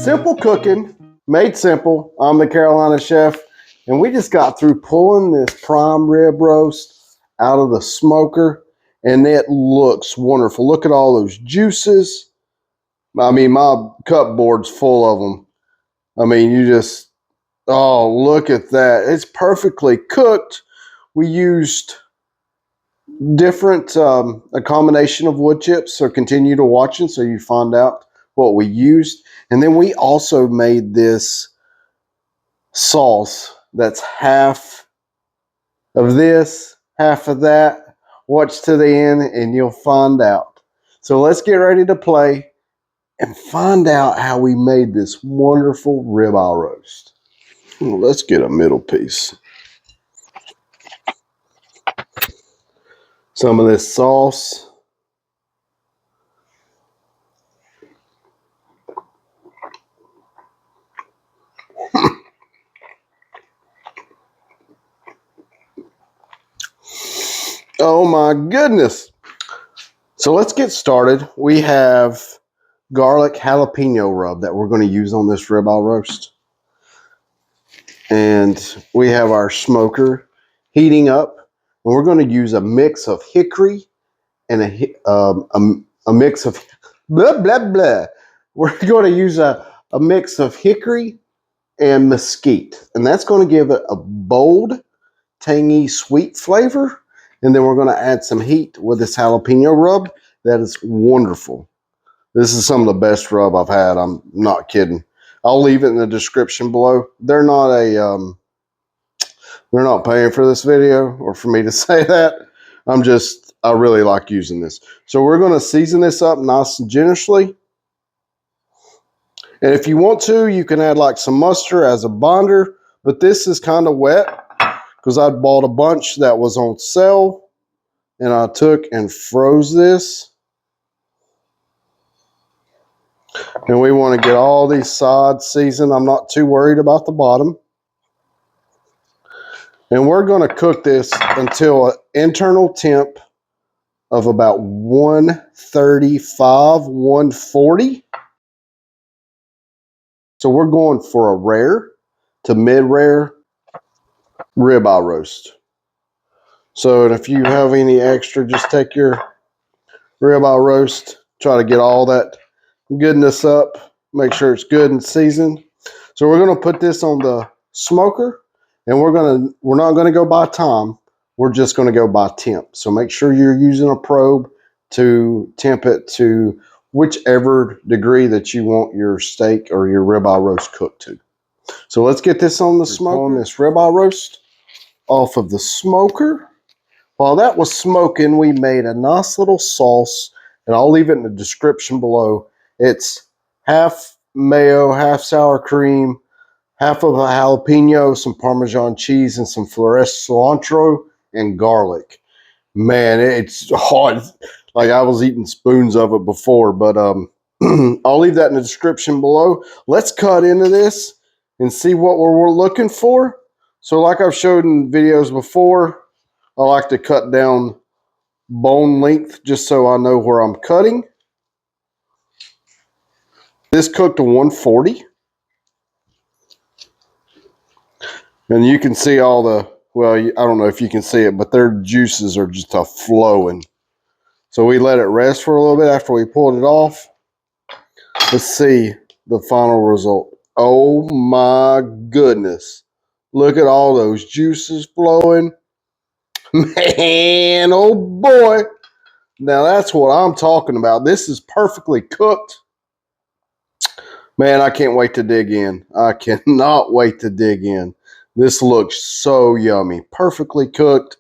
Simple cooking, made simple. I'm the Carolina chef, and we just got through pulling this prime rib roast out of the smoker, and it looks wonderful. Look at all those juices. I mean, my cupboard's full of them. I mean, you just, oh, look at that. It's perfectly cooked. We used different, a combination of wood chips, so continue to watching so you find out what we used. And then we also made this sauce that's half of this, half of that. Watch to the end and you'll find out. So let's get ready to play and find out how we made this wonderful ribeye roast. Let's get a middle piece. Some of this sauce. Oh my goodness. So let's get started. We have garlic jalapeno rub that we're going to use on this ribeye roast. And we have our smoker heating up. And we're going to use a mix of hickory and a mix of blah, blah, blah. We're going to use a mix of hickory and mesquite. And that's going to give it a bold, tangy, sweet flavor. And then we're going to add some heat with this jalapeno rub. That is wonderful. This is some of the best rub I've had. I'm not kidding. I'll leave it in the description below. They're not paying for this video or for me to say that. I really like using this. So we're going to season this up nice and generously. And if you want to, you can add like some mustard as a binder, but this is kind of wet because I bought a bunch that was on sale and I took and froze this. And we want to get all these sides seasoned. I'm not too worried about the bottom. And we're going to cook this until an internal temp of about 135, 140. So we're going for a rare to mid-rare ribeye roast. So if you have any extra, just take your ribeye roast, try to get all that goodness up, make sure it's good and seasoned. So we're going to put this on the smoker, and we're not going to go by time. We're just going to go by temp. So make sure you're using a probe to temp it to whichever degree that you want your steak or your ribeye roast cooked to. So let's get this on the smoker. Pulling this ribeye roast off of the smoker. While that was smoking, we made a nice little sauce, and I'll leave it in the description below. It's half mayo, half sour cream, half of a jalapeno, some Parmesan cheese, and some fresh cilantro and garlic. Man, it's hot. Like I was eating spoons of it before, but I'll leave that in the description below. Let's cut into this and see what we're looking for. So like I've showed in videos before, I like to cut down bone length just so I know where I'm cutting. This cooked to 140. And you can see all the, well, I don't know if you can see it, but their juices are just flowing. So we let it rest for a little bit after we pulled it off. Let's see the final result. Oh my goodness. Look at all those juices flowing. Man, oh boy. Now that's what I'm talking about. This is perfectly cooked. Man, I can't wait to dig in. I cannot wait to dig in. This looks so yummy. Perfectly cooked.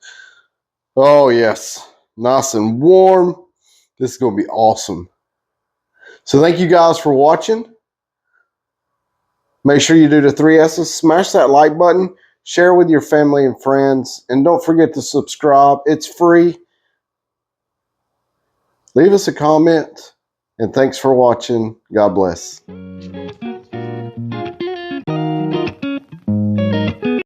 Oh, yes. Nice and warm. This is going to be awesome. So thank you guys for watching. Make sure you do the 3 S's. Smash that like button. Share with your family and friends. And don't forget to subscribe. It's free. Leave us a comment. And thanks for watching. God bless.